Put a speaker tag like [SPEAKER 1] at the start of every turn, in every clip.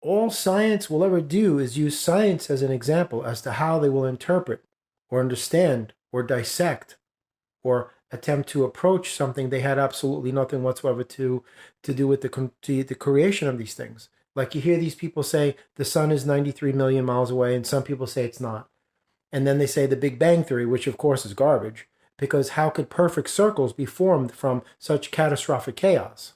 [SPEAKER 1] All science will ever do is use science as an example as to how they will interpret or understand or dissect or attempt to approach something they had absolutely nothing whatsoever to do with the creation of these things. Like you hear these people say the sun is 93 million miles away, and some people say it's not. And then they say the Big Bang Theory, which of course is garbage, because how could perfect circles be formed from such catastrophic chaos?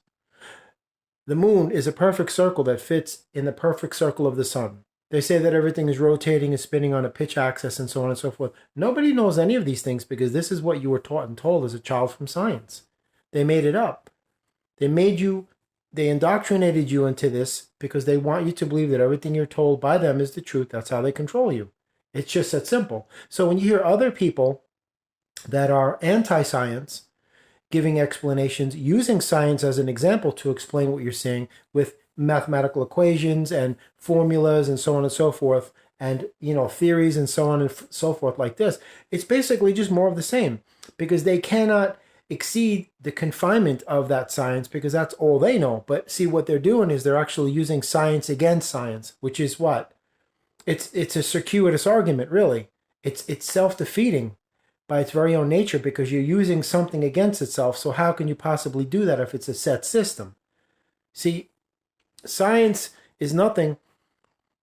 [SPEAKER 1] The moon is a perfect circle that fits in the perfect circle of the sun. They say that everything is rotating and spinning on a pitch axis and so on and so forth. Nobody knows any of these things because this is what you were taught and told as a child from science. They made it up. They indoctrinated you into this because they want you to believe that everything you're told by them is the truth. That's how they control you. It's just that simple. So when you hear other people that are anti-science giving explanations, using science as an example to explain what you're saying with mathematical equations and formulas and so on and so forth, and theories and so on and so forth like this, it's basically just more of the same because they cannot exceed the confinement of that science because that's all they know. But see, what they're doing is they're actually using science against science, which is what? It's a circuitous argument, really. It's self-defeating by its very own nature because you're using something against itself. So how can you possibly do that if it's a set system? See, science is nothing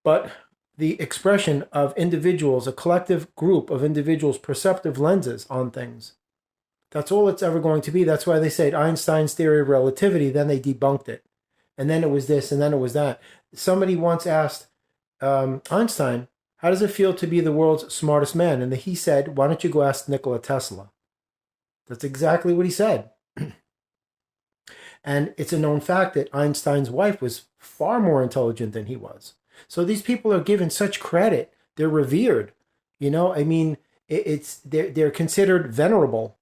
[SPEAKER 1] but the expression of individuals, a collective group of individuals' perceptive lenses on things. That's all it's ever going to be. That's why they said Einstein's theory of relativity, then they debunked it. And then it was this, and then it was that. Somebody once asked Einstein, how does it feel to be the world's smartest man? And he said, why don't you go ask Nikola Tesla? That's exactly what he said. And it's a known fact that Einstein's wife was far more intelligent than he was. So these people are given such credit. They're revered. They're considered venerable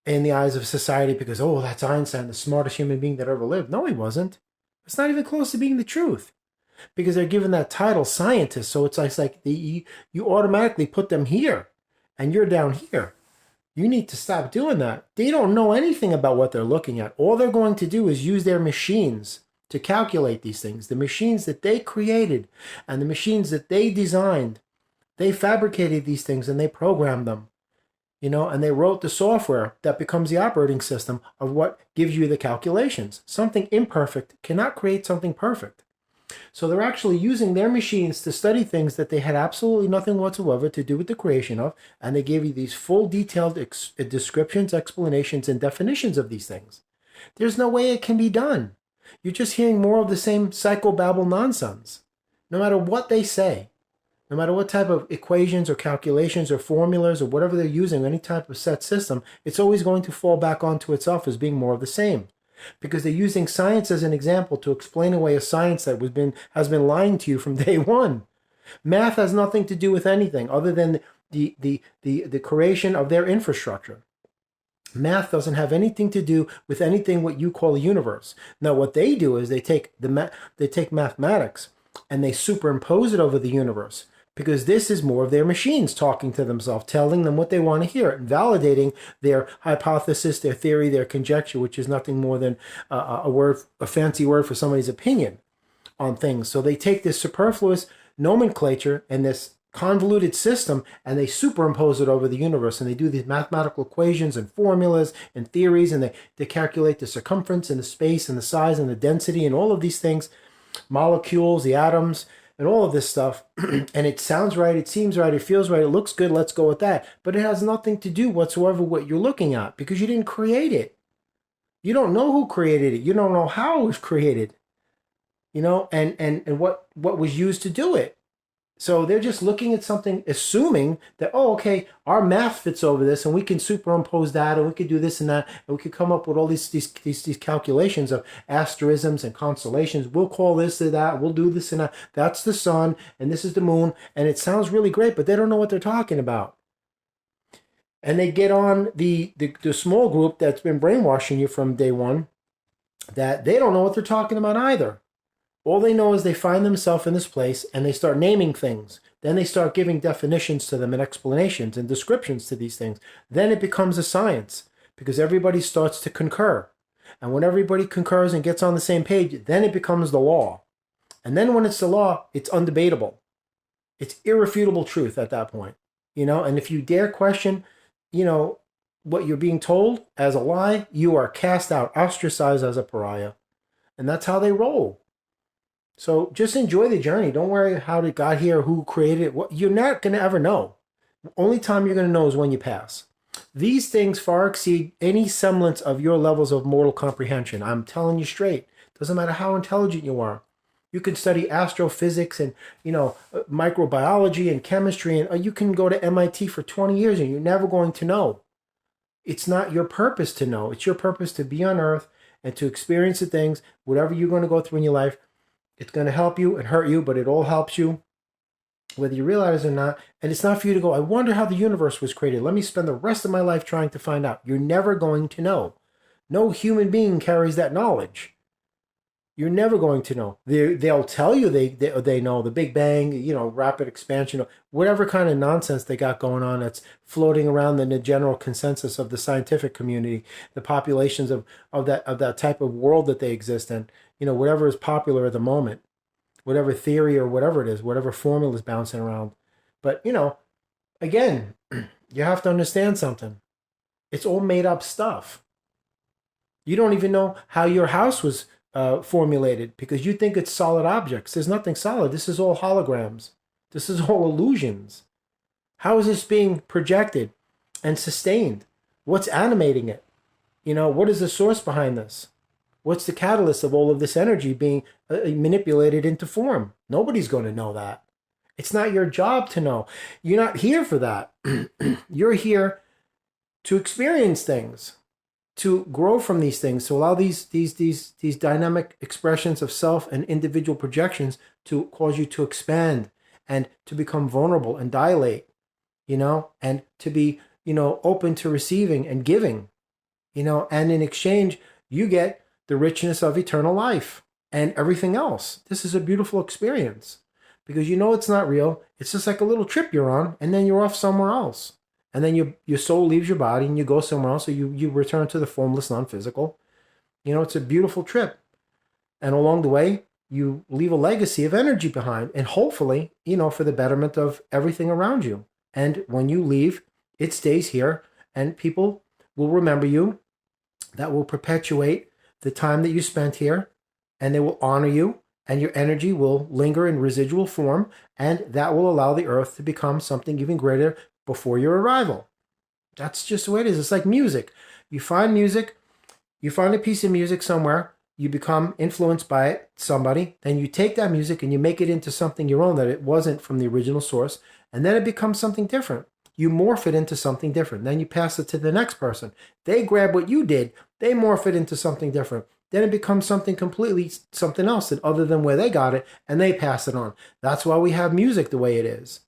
[SPEAKER 1] in the eyes of society because, oh, that's Einstein, the smartest human being that ever lived. No, he wasn't. It's not even close to being the truth. Because they're given that title, scientist. So it's like you automatically put them here, and you're down here. You need to stop doing that. They don't know anything about what they're looking at. All they're going to do is use their machines to calculate these things. The machines that they created and the machines that they designed, they fabricated these things and they programmed them. And they wrote the software that becomes the operating system of what gives you the calculations. Something imperfect cannot create something perfect. So they're actually using their machines to study things that they had absolutely nothing whatsoever to do with the creation of, and they gave you these full detailed descriptions, explanations, and definitions of these things. There's no way it can be done. You're just hearing more of the same psychobabble nonsense. No matter what they say, no matter what type of equations or calculations or formulas or whatever they're using, any type of set system, it's always going to fall back onto itself as being more of the same. Because they're using science as an example to explain away a science that has been lying to you from day one. Math has nothing to do with anything other than the creation of their infrastructure. Math doesn't have anything to do with anything what you call a universe. Now, what they do is they take mathematics and they superimpose it over the universe. Because this is more of their machines talking to themselves, telling them what they want to hear, and validating their hypothesis, their theory, their conjecture, which is nothing more than a fancy word for somebody's opinion on things. So they take this superfluous nomenclature and this convoluted system, and they superimpose it over the universe, and they do these mathematical equations and formulas and theories, and they calculate the circumference and the space and the size and the density and all of these things, molecules, the atoms, and all of this stuff, and it sounds right, it seems right, it feels right, it looks good, let's go with that. But it has nothing to do whatsoever with what you're looking at because you didn't create it. You don't know who created it. You don't know how it was created, and what was used to do it. So they're just looking at something, assuming that, oh, okay, our math fits over this, and we can superimpose that, and we could do this and that, and we could come up with all these calculations of asterisms and constellations. We'll call this or that. We'll do this and that. That's the sun, and this is the moon, and it sounds really great, but they don't know what they're talking about. And they get on the small group that's been brainwashing you from day one, that they don't know what they're talking about either. All they know is they find themselves in this place and they start naming things. Then they start giving definitions to them and explanations and descriptions to these things. Then it becomes a science because everybody starts to concur. And when everybody concurs and gets on the same page, then it becomes the law. And then when it's the law, it's undebatable. It's irrefutable truth at that point. And if you dare question, what you're being told as a lie, you are cast out, ostracized as a pariah. And that's how they roll. So just enjoy the journey. Don't worry how it got here, who created it. What you're not going to ever know. The only time you're going to know is when you pass. These things far exceed any semblance of your levels of mortal comprehension. I'm telling you straight. Doesn't matter how intelligent you are. You can study astrophysics and, microbiology and chemistry, and you can go to MIT for 20 years and you're never going to know. It's not your purpose to know. It's your purpose to be on Earth and to experience the things, whatever you're going to go through in your life. It's going to help you and hurt you, but it all helps you, whether you realize it or not. And it's not for you to go, I wonder how the universe was created. Let me spend the rest of my life trying to find out. You're never going to know. No human being carries that knowledge. You're never going to know. They'll tell you they know the Big Bang, rapid expansion, whatever kind of nonsense they got going on that's floating around in the general consensus of the scientific community, the populations of that type of world that they exist in, whatever is popular at the moment, whatever theory or whatever it is, whatever formula is bouncing around. But, again, you have to understand something. It's all made up stuff. You don't even know how your house was formulated because you think it's solid objects. There's nothing solid. This is all holograms. This is all illusions. How is this being projected and sustained? What's animating it? What is the source behind this? What's the catalyst of all of this energy being manipulated into form? Nobody's going to know that. It's not your job to know. You're not here for that. You're here to experience things, to grow from these things, to allow these dynamic expressions of self and individual projections to cause you to expand and to become vulnerable and dilate, and to be, open to receiving and giving, and in exchange, you get the richness of eternal life and everything else. This is a beautiful experience because it's not real. It's just like a little trip you're on, and then you're off somewhere else. And then your soul leaves your body and you go somewhere else. So you return to the formless, non-physical. It's a beautiful trip. And along the way, you leave a legacy of energy behind. And hopefully, for the betterment of everything around you. And when you leave, it stays here. And people will remember you. That will perpetuate the time that you spent here. And they will honor you. And your energy will linger in residual form. And that will allow the earth to become something even greater before your arrival. That's just the way it is. It's like music. You find a piece of music somewhere, you become influenced by it, somebody, then you take that music and you make it into something your own that it wasn't from the original source, and then it becomes something different. You morph it into something different. Then you pass it to the next person. They grab what you did, they morph it into something different. Then it becomes something completely something else other than where they got it, and they pass it on. That's why we have music the way it is.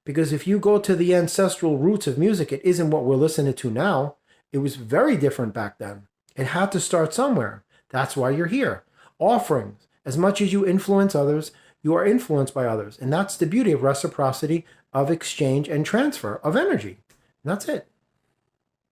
[SPEAKER 1] Because if you go to the ancestral roots of music, it isn't what we're listening to now. It was very different back then. It had to start somewhere. That's why you're here. Offerings. As much as you influence others, you are influenced by others. And that's the beauty of reciprocity, of exchange and transfer of energy. And that's it.